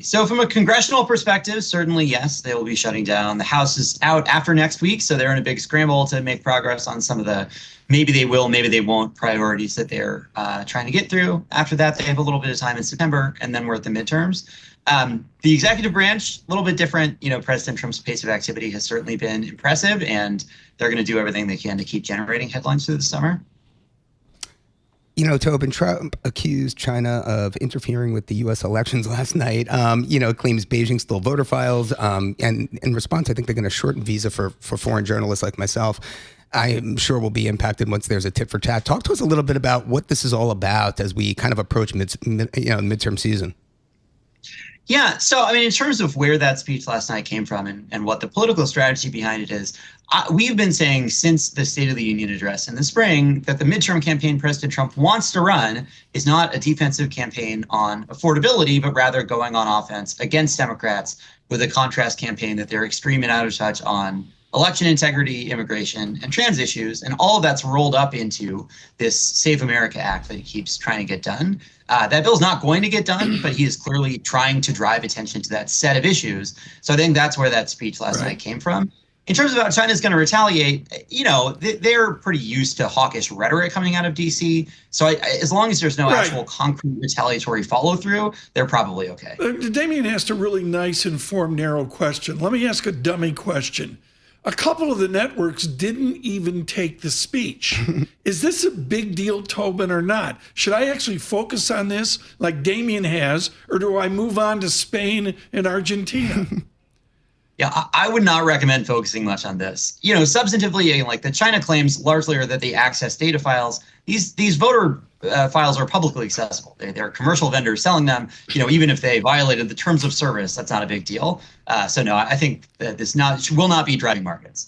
So from a congressional perspective, certainly, yes, they will be shutting down. The House is out after next week, so they're in a big scramble to make progress on some of the maybe they will, maybe they won't priorities that they're trying to get through. After that, they have a little bit of time in September, and then we're at the midterms. The executive branch, a little bit different. President Trump's pace of activity has certainly been impressive, and they're going to do everything they can to keep generating headlines through the summer. Tobin, Trump accused China of interfering with the U.S. elections last night. Claims Beijing stole voter files. And in response, I think they're going to shorten visa for foreign journalists like myself. I'm sure we'll be impacted once there's a tit for tat. Talk to us a little bit about what this is all about as we kind of approach midterm season. Yeah. So, in terms of where that speech last night came from and what the political strategy behind it is, we've been saying since the State of the Union address in the spring that the midterm campaign President Trump wants to run is not a defensive campaign on affordability, but rather going on offense against Democrats with a contrast campaign that they're extreme and out of touch on election integrity, immigration, and trans issues. And all of that's rolled up into this Save America Act that he keeps trying to get done. That bill's not going to get done, but he is clearly trying to drive attention to that set of issues. So I think that's where that speech last night came from. In terms of how China's going to retaliate, they're pretty used to hawkish rhetoric coming out of D.C. So as long as there's no actual concrete retaliatory follow through, they're probably okay. Damien asked a really nice, informed, narrow question. Let me ask a dummy question. A couple of the networks didn't even take the speech. Is this a big deal, Tobin, or not? Should I actually focus on this like Damien has, or do I move on to Spain and Argentina? Yeah, I would not recommend focusing much on this. Substantively, like the China claims largely are that they access data files. These voter files are publicly accessible. They're commercial vendors selling them. Even if they violated the terms of service, that's not a big deal. So no, I think that this will not be driving markets.